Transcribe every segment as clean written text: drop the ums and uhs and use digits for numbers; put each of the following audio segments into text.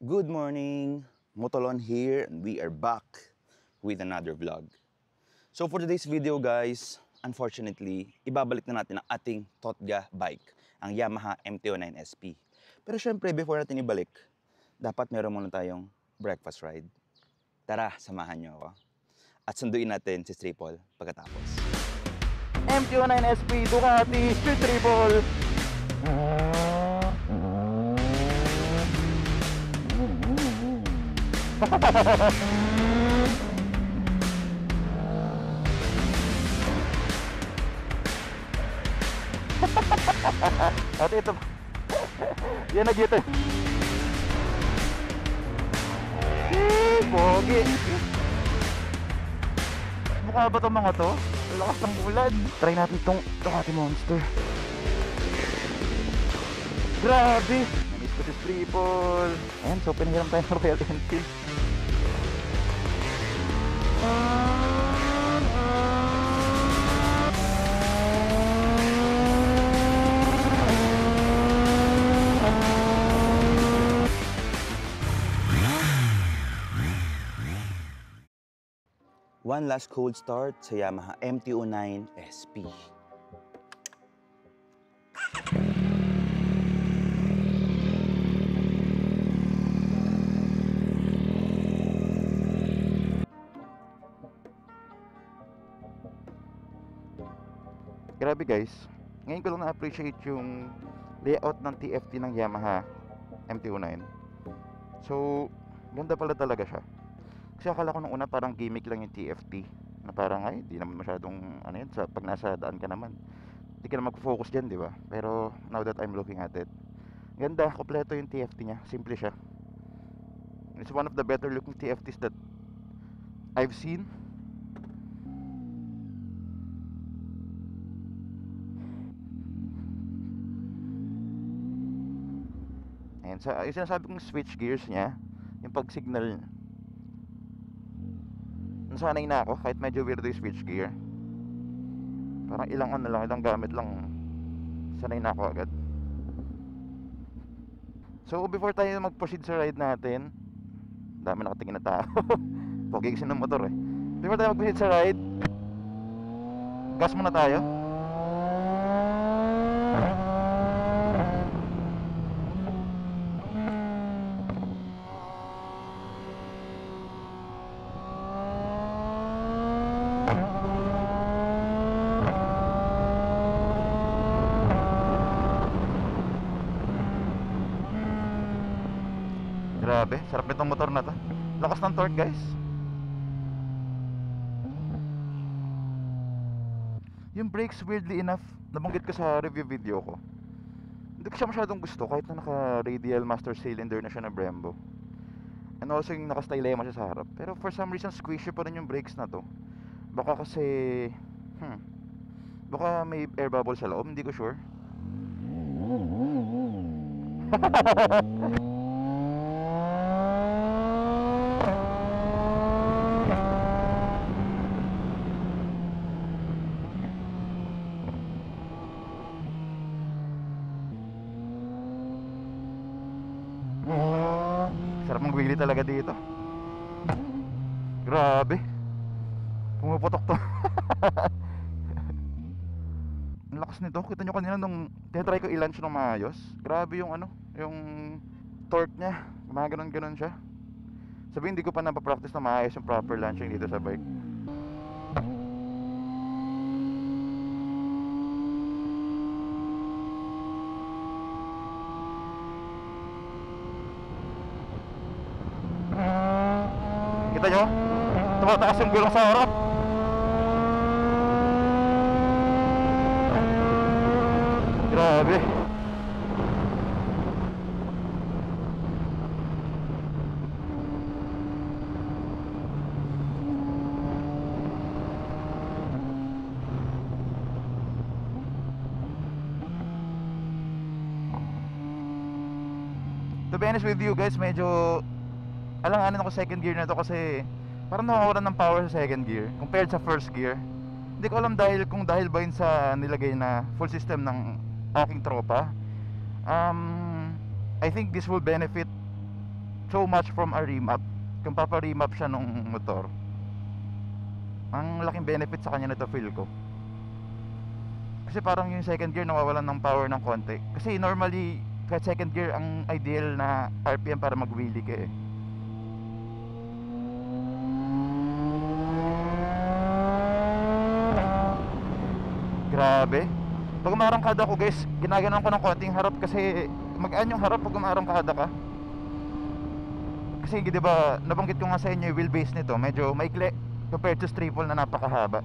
Good morning, Motolon here, and we are back with another vlog. So for today's video guys, unfortunately, ibabalik na natin ang ating Totga bike, ang Yamaha MT-09 SP. Pero syempre, before natin ibalik, dapat meron muna tayong breakfast ride. Tara, samahan niyo ako. At sunduin natin si Triple pagkatapos. MT-09 SP Ducati Street Triple! At ito yan na dito. Pogi. Mukha ba itong mga to? Lakas ng ulan. Try natin itong Ducati Monster. Grabe. Namiss ko si Triple. Ayan, so pinahiram tayo ng Royal Enfield. One last cold start sa Yamaha MT-09 SP. Grabe guys, ngayon ko lang na-appreciate yung layout ng TFT ng Yamaha MT-09. So, ganda pala talaga siya. Kasi akala ko nung una parang gimmick lang yung TFT, na parang ay, di naman masyadong ano yun, pag nasa daan ka naman di ka na mag-focus dyan, di ba? Pero now that I'm looking at it, ganda, kompleto yung TFT niya, simple siya. It's one of the better looking TFTs that I've seen. And sa yung sinasabi kong switch gears niya, yung pag signal, nasanay na ako kahit medyo weirdo yung switch gear. Parang ilang gamit lang, sanay na ako agad. So before tayo mag-proceed sa ride natin, dami nakatingin na tao. Pogi kasi ng motor eh. Before tayo mag-proceed sa ride, gas muna tayo. Grabe, sarap nitong motor na to. Lakas ng torque guys. Yung brakes, weirdly enough, nabanggit ko sa review video ko, hindi ko siya masyadong gusto kahit na naka radial master cylinder na siya na Brembo. And also yung naka stylema siya sa harap. Pero for some reason squishy pa rin yung brakes na to. Baka kasi baka may air bubble sa loob, hindi ko sure. Sarap mag-wheelie talaga dito. Grabe, pumuputok to. Ang lakas nito. Kita nyo kanina nung tinatry ko i-launch ng maayos. Grabe yung ano, yung torque nya. Gumaganon-ganon siya. Sabi hindi ko pa napapractice na maayos yung proper launching dito sa bike. Kita nyo? Tumataas yung gulong sa harap. Grabe. To be honest with you guys, medyo alanganin ako second gear na to kasi parang nawawalan ng power sa second gear compared sa first gear. Hindi ko alam kung dahil ba yun sa nilagay na full system ng aking tropa. I think this will benefit so much from a remap. Kung papa-remap siya nung motor, ang laking benefit sa kanya nito feel ko. Kasi parang yung second gear nawawalan ng power ng konti. Kasi normally kahit second gear ang ideal na RPM para mag-wheelie ka eh. Grabe. Pag umarangkada ko guys, ginaganon ko ng konting harap kasi magaan yung harap pag umarangkada ka. Kasi di ba nabanggit ko nga sa inyo yung wheelbase nito medyo maikli compared to triple na napakahaba.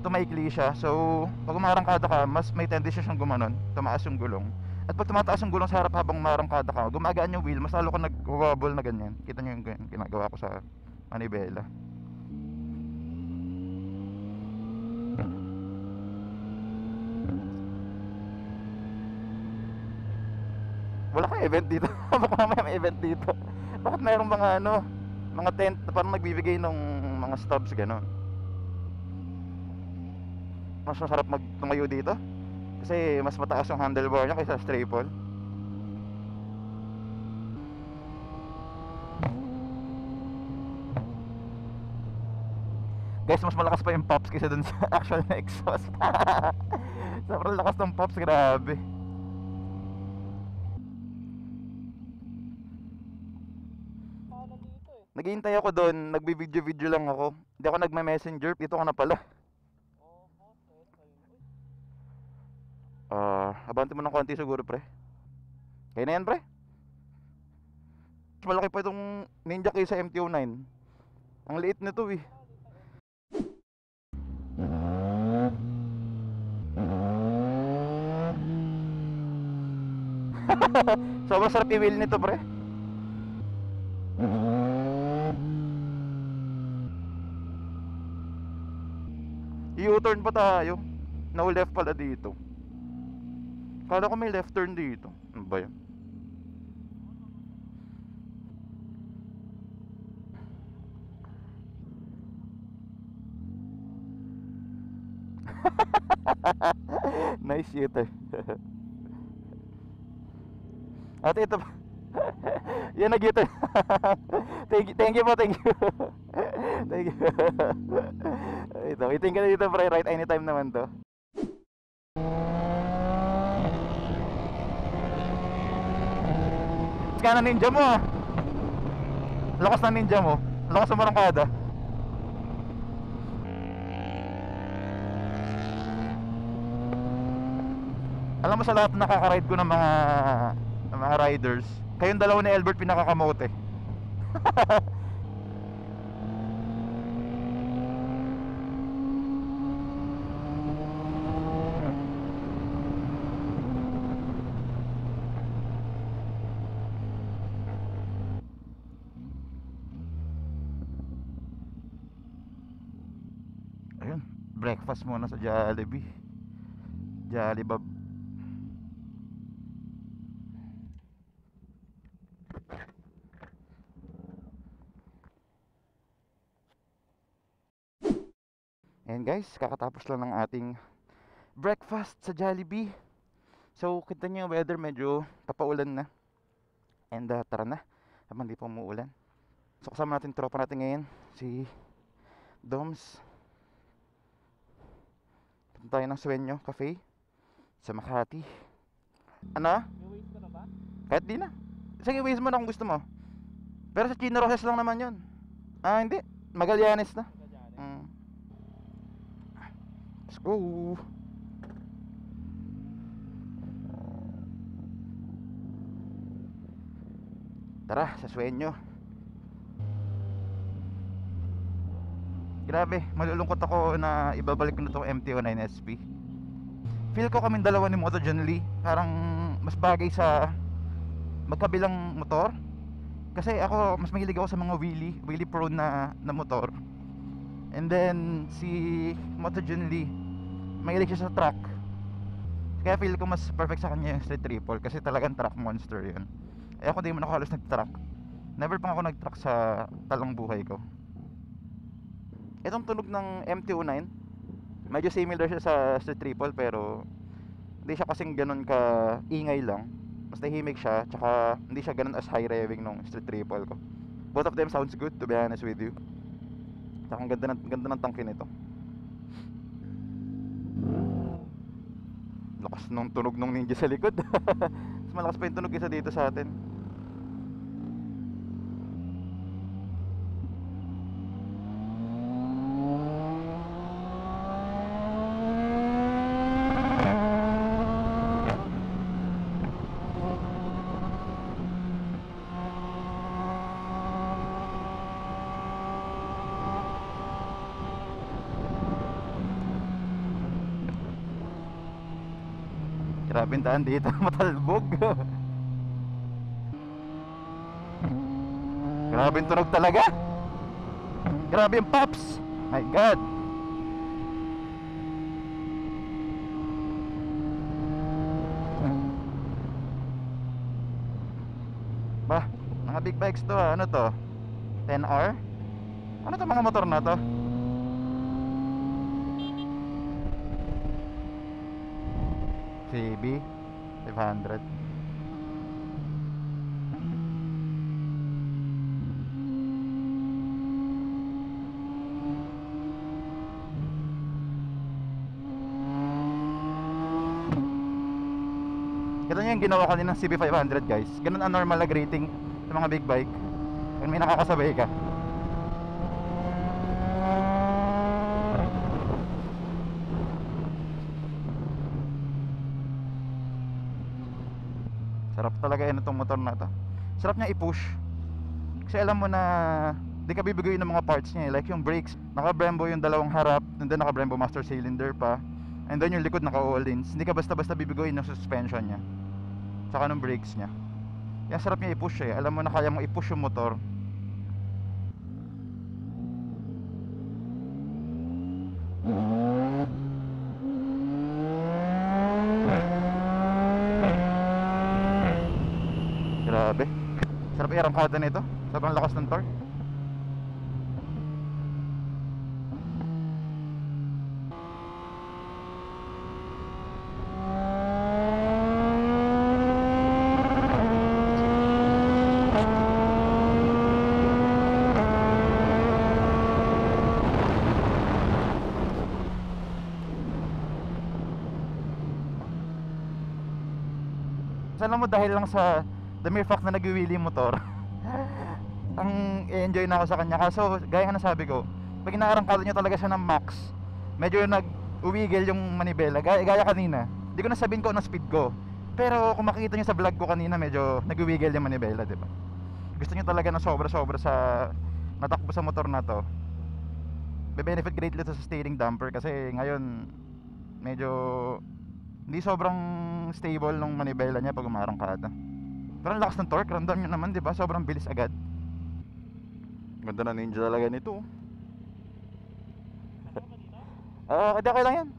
Ito maikli siya, so pag umarangkada ka mas may tendency siyang gumanon, tumaas yung gulong. At pag tumataas yung gulong sa harap habang umarangkada ka, gumagaan yung wheel, mas lalo ko nag-wobble na ganyan. Kita nyo yung ginagawa ko sa manibela. Wala kang event dito. Baka mamaya may event dito. Bakit mayroong mga mga tent na parang nagbibigay ng mga stubs gano'n. Mas masarap tumayo dito kasi mas mataas yung handlebar niya kaysa sa triple. Guys, mas malakas pa yung pops kaysa dun sa actual na exhaust. Sobrang lakas ng pops, grabe. Naghihintay ako doon, nagbi-video lang ako. Hindi ako nagme-messenger, dito ka na pala. Abante mo ng konti siguro, pre. Kaya na yan, pre. Mas malaki pa itong Ninja kaysa MT-09. Ang liit nito eh. Sobrang sarap i-wheel nito, pre. U-turn pa tayo. No left pala dito. Kala ko may left turn dito. Ano ba yun? Nice shooter. Ate ito. Yan nag-u-turn. Thank you po, thank you. Thank you. Ito, iting ka na dito, pre. Right anytime naman to. Lakas na ninja mo ah. Lakas na ninja mo. Lakas na marangkada. Alam mo sa lahat na nakaka-ride ko ng mga riders, kayong dalawa ni Albert pinakakamote. Ayun, breakfast muna sa Jollibee. Jollibee. And guys, kakatapos lang ng ating breakfast sa Jollibee. So, kita nyo yung weather, medyo papaulan na. And tara na, habang di pa umuulan. So, kasama natin tropa natin ngayon, si Doms. Punta tayo ng Sueño Cafe sa Makati. Ano? May waste ka na ba? Kahit di na. Sige, waste mo na kung gusto mo. Pero sa Chino Roses lang naman yun. Hindi. Magallanes na. Let's go. Tara, sa Sueño. Grabe, malulungkot ako na ibabalik ko na itong MT-09 SP. Feel ko kaming dalawa ni Moto John Lee. Parang mas bagay sa magkabilang motor. Kasi ako, mas mahilig ako sa mga wheelie prone na motor. And then, si Moto John Lee, mahilig siya sa truck. Kaya feel ko mas perfect sa kanya yung street triple. Kasi talagang truck monster yun. Ako di mo na ako halos nag-truck. Never pa ako nag-truck sa talang buhay ko. Itong tunog ng MT-09, medyo similar siya sa street triple, pero hindi siya kasing ganun ka ingay lang. Mas tahimik siya, tsaka hindi siya ganun as high revving nung Street Triple ko. Both of them sounds good, to be honest with you. Tsaka ang ganda ng tangke nito. Lakas nung tunog nung Ninja sa likod. Mas malakas pa yung tunog isa dito sa atin. Grabe yung daan dito, matalbog. Grabe yung tunog talaga. Grabe yung pops. My God. Bah, mga big bikes to Ano to? 10R? Ano to mga motor na to? CB 500. Ito yung ginawa ko din ng CB500 guys. Ganun ang normal na rating sa mga big bike. Kung may nakakasabay ka. Sarap talaga yun itong motor na to. Sarap niya i-push. Kasi alam mo na di ka bibigoyin ng mga parts niya. Like yung brakes, naka Brembo yung dalawang harap, and then naka Brembo master cylinder pa, and then yung likod naka Öhlins. Hindi ka basta-basta bibigoyin ng suspension niya, tsaka ng brakes niya. Kaya sarap niya i-push eh. Alam mo na kaya mong i-push yung motor. Grabe. Sarap i-arangkada nito. Sobrang lakas ng torque. Alam mo, dahil lang sa the mere fact na nag-wheelie motor, ang enjoy na ako sa kanya. Kaso gaya nga nasabi ko, pag inaarangkada nyo talaga siya ng max, medyo nag-uwigil yung manibela. Gaya kanina, hindi ko na sabihin ko ang speed ko, pero kung makikita nyo sa vlog ko kanina, medyo nag-uwigil yung manibela, diba? Gusto nyo talaga na sobra-sobra sa natakbo sa motor na to, be-benefit greatly to sa steering damper. Kasi ngayon medyo hindi sobrang stable nung manibela niya pag umarangkada. Pero ang lakas ng torque, ramdam nyo naman, diba? Sobrang bilis agad. Ganda na Ninja talaga nito. Hindi, okay lang yan.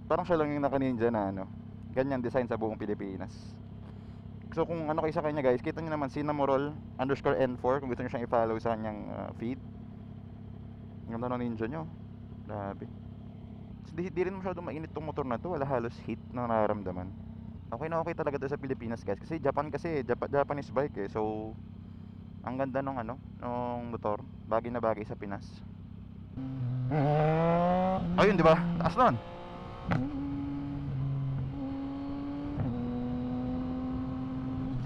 Parang siya lang yung naka-Ninja na ganyan design sa buong Pilipinas. So kung ano kayo sa kanya guys, kita nyo naman Cinnamoroll_N4 kung gusto nyo siyang i-follow sa kanyang feed. Ganda na Ninja nyo. Grabe. Di rin masyadong mainit tong motor na to. Wala halos heat na nararamdaman. Okay na okay talaga to sa Pilipinas guys. Kasi Japanese bike eh. So ang ganda nung nung motor. Bagay na bagay sa Pinas. Ayun, di ba? Taas nun.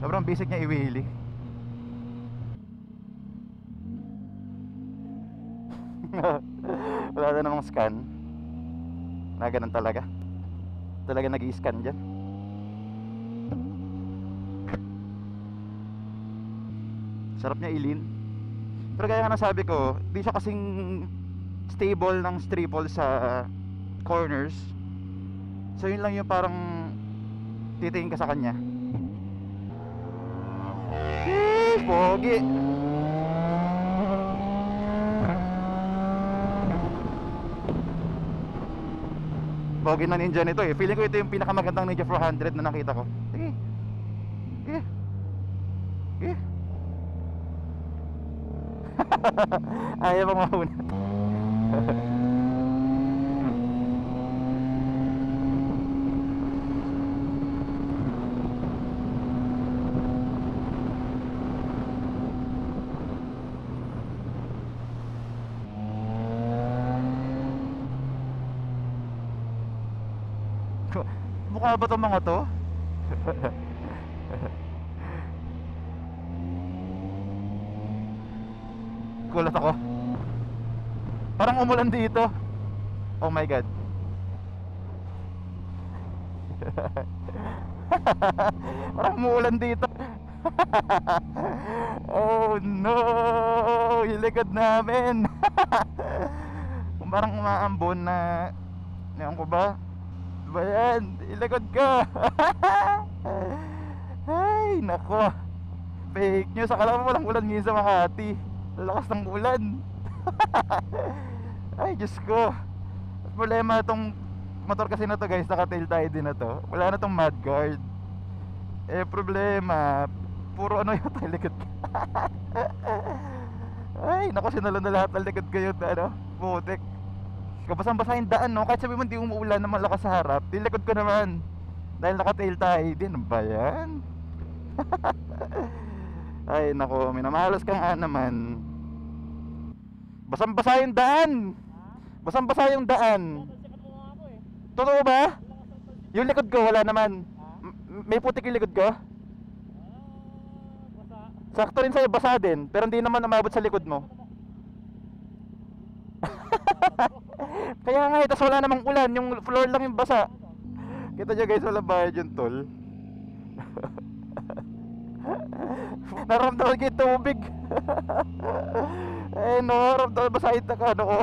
Sobrang basic niya i-wheelie. Wala na namang scan. Na ganun talaga. Talaga nag-i-scan dyan. Sarap niya ilin. Pero gaya nga nasabi ko, di siya kasing stable ng triple sa corners. So yun lang yung parang titingin ka sa kanya. Pogi. Pogi na Ninja nito eh. Feeling ko ito yung pinakamagandang Ninja 400 na nakita ko. Sige. Sige. Sige. Ayaw pang mauna. Kamukha ba itong mga to? Gulat ako. Parang umulan dito. Oh my god. Parang umulan dito. Oh no, yung likod namin. Parang umaambon na. Ngayon ko ba? Ba yan? Ilagod ka. Ay nako, fake news. Akala mo walang ulan ngayon sa Makati. Lalakas ng ulan. Ay Diyos ko. Problema itong motor kasi na to guys, naka-tail tayo din na to. Wala na tong mudguard. Eh problema, puro ano yung tayo likod. Ay naku, sinalo na lahat ng likod kayo. Ano, putik. Kabasang-basa yung daan, no? Kahit sabi mo hindi umuulan na malakas sa harap, tilikod ko naman dahil naka-tail tayo din. Ano ba yan? Ay naku, minamahalas ka nga naman. Basang-basa yung daan. Basang-basa yung daan. Totoo ba? Yung likod ko wala naman. May putik yung likod ko. Sakto rin sa'yo, basa din. Pero hindi naman umabot sa likod mo. Kaya nga, tas wala namang ulan. Yung floor lang yung basa. Kita nyo guys, wala bayad yung tol. Naramdaman ko yung tubig. Eh no, naramdaman basahin na ka, ano ko.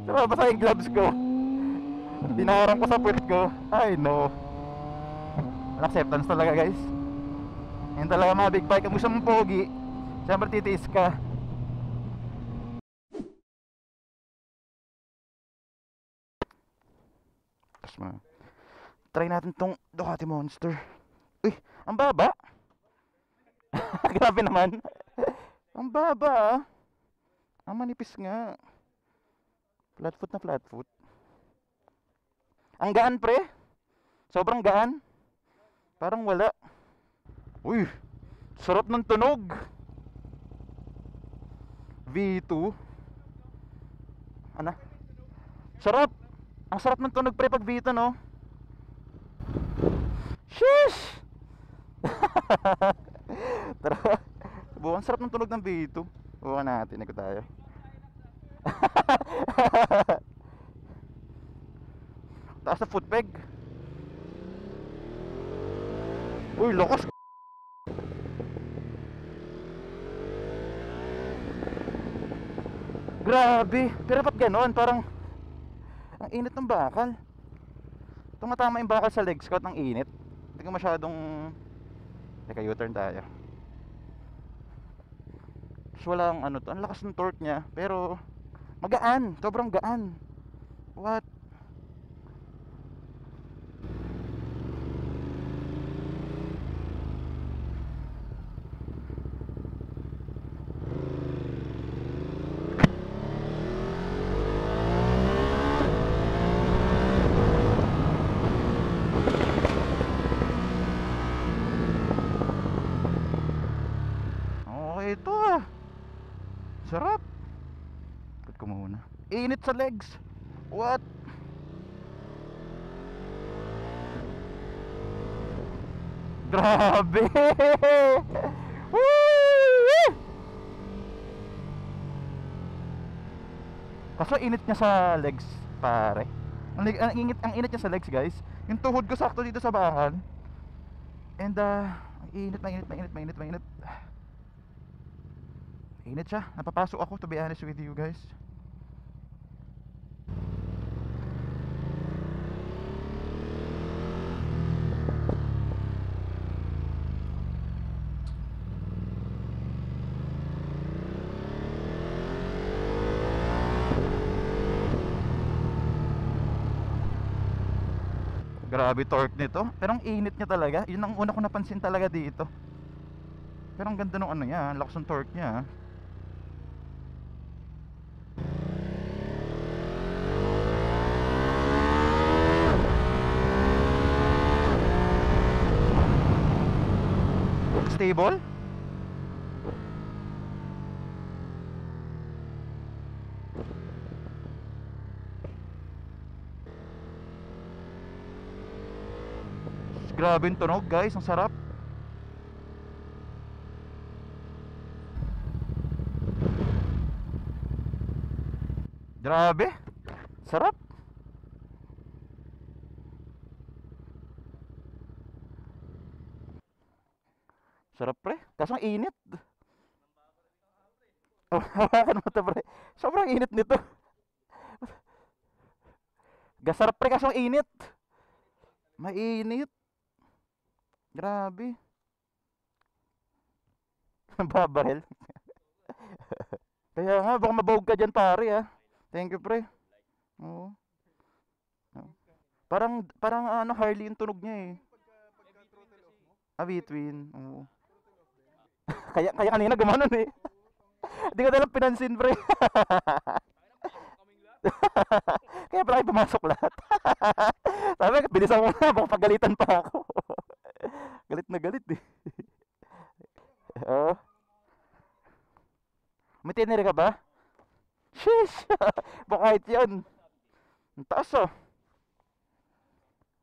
Diba, basa yung gloves ko. Dinaharang ko sa puwet ko. Ay no. Acceptance talaga guys. Yan talaga mga big bike. Kung gusto mong pogi, siyempre titiis ka. Try natin tong Ducati Monster. Uy, ang baba. Grabe naman. Ang baba ah. Ang manipis nga. Flat foot na flat foot. Ang gaan pre. Sobrang gaan. Parang wala. Uy, sarap ng tunog. V2. Ano? Sarap. Ang sarap ng tunog pre pag V2 no. Sheesh. Tara. Buwan sarap ng tunog ng V2. Buwan natin, ikot tayo. Taas na foot peg. Uy, lakas. Grabe. Pero ba't ganon? Parang ang init ng bakal. Tumatama yung bakal sa legs ko at ang init. Hindi ko masyadong. Teka, U-turn tayo. So walang ano to. Ang lakas ng torque niya. Pero magaan. Sobrang gaan. What? Ito ah. Sarap. Ikot ko muna. Init sa legs. What? Grabe. Kaso init niya sa legs pare. Ang init niya sa legs guys. Yung tuhod ko sakto dito sa bakal. And mainit. Init siya. Napapasok ako to be honest with you guys. Grabe torque nito. Pero ang init niya talaga. Yun ang una ko napansin talaga dito. Pero ang ganda ng ano niya, lakas ng torque niya. Stable? Grabe yung tunog guys, ang sarap. Grabe, sarap. Sarap pre, kaso ang init. Oh, hawakan mo to pre. Sobrang init nito. Gasarap pre, kaso ang init. Mainit. Grabe. Babarel. Kaya nga, baka mabawag ka dyan pare ah. Thank you pre. Oo. Parang ano, Harley yung tunog niya eh. Ah, between. Oo. Kaya kanina gumanon eh. Hindi ko nalang pinansin pre. Kaya pala kayo pumasok lahat. Sabi, bilisan mo na, baka pagalitan pa ako. Galit na galit eh. Oo. May tiniri ka ba? Sheesh! Baka kahit yan. Ang taas oh.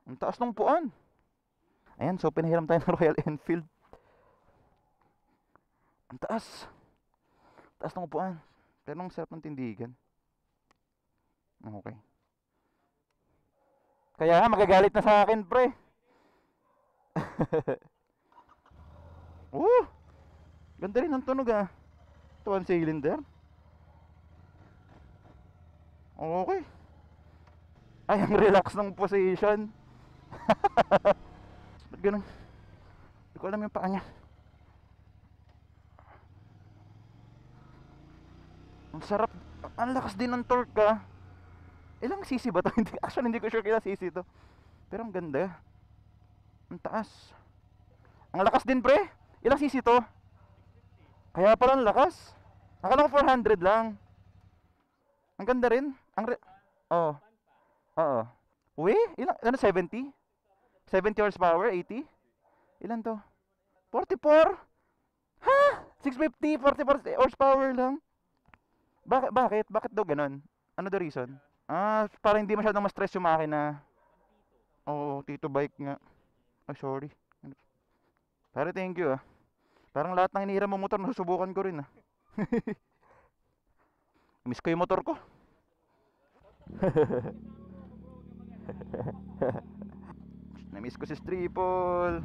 Ang taas ng puan. Ayan, so pinahiram tayo ng Royal Enfield. Ang taas. Taas ng upuan. Pero ang sarap ng tindigan. Okay. Kaya nga, magagalit na sa akin, pre. Ganda rin ang tunog ah. Ito ang cylinder. Okay. Ay, ang relax ng position. Ba't ganun? Hindi ko alam yung paa niya. Ang sarap. Ang lakas din ng torque ah. Ilang cc ba to? Actually hindi ko sure kailang cc to. Pero ang ganda. Ang taas. Ang lakas din pre. Ilang cc to? Kaya pala ang lakas. Akala ko 400 lang. Ang ganda rin. Oo. Oo. Uy, ilang? Ano 70? 70 horsepower? 80? Ilan to? 44? Ha? 650? 44 horsepower lang? Bakit? Bakit daw ganun? Ano the reason? Ah, para hindi masyadong ma-stress yung makina. Oo, Tito bike nga. Ay, sorry. Pero thank you ah. Parang lahat ng inihiram mong motor, nasusubukan ko rin ah. Miss ko yung motor ko. Na-miss ko si Stripol.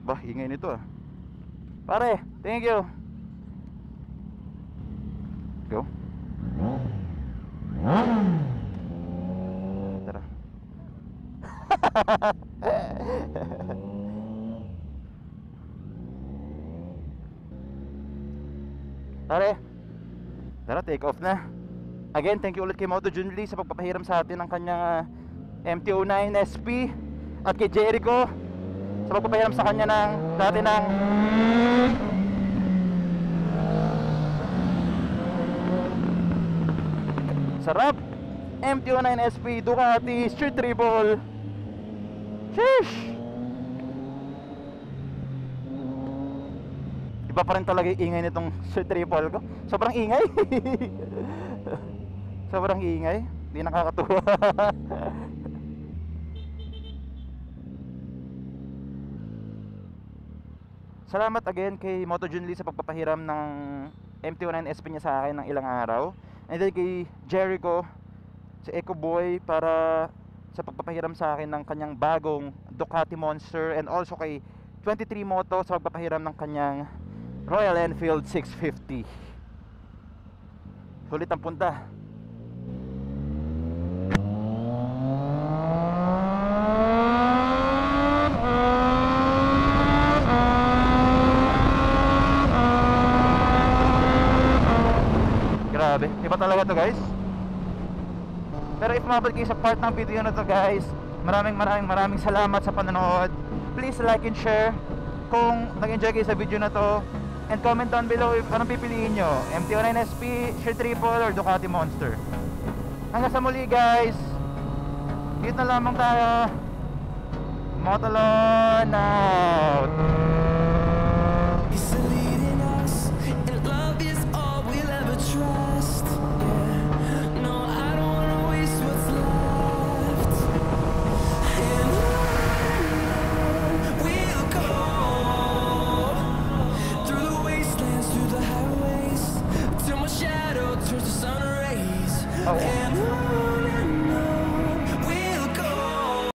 Bah, ingay nito ah. Pare, thank you. Go. Tara. Pare, tara, take off na. Again, thank you ulit kay Moto Junli sa pagpapahiram sa atin ng kanyang MT-09 SP. At kay Jericho sa pagpapahiram sa kanya ng dati ng sarap MT-09 SP Ducati Street Triple. Sheesh! Iba pa rin talaga yung ingay nitong Street Triple ko. Sobrang ingay. Sobrang ingay. Hindi nakakatuwa. Salamat again kay Moto Junli sa pagpapahiram ng MT-09 SP niya sa akin ng ilang araw. And then kay Jericho sa Eco Boy para sa pagpapahiram sa akin ng kanyang bagong Ducati Monster. And also kay 23 Moto sa pagpapahiram ng kanyang Royal Enfield 650. Sulit ang punta. Grabe, iba talaga to guys. Pero if mabalik kayo sa part ng video na to guys, maraming salamat sa panonood. Please like and share kung nag-enjoy kayo sa video na to. And comment down below if anong pipiliin nyo, MT-09 SP, Street Triple, or Ducati Monster. Hanggang sa muli guys. Dito na lamang tayo. Motolon out. Oo.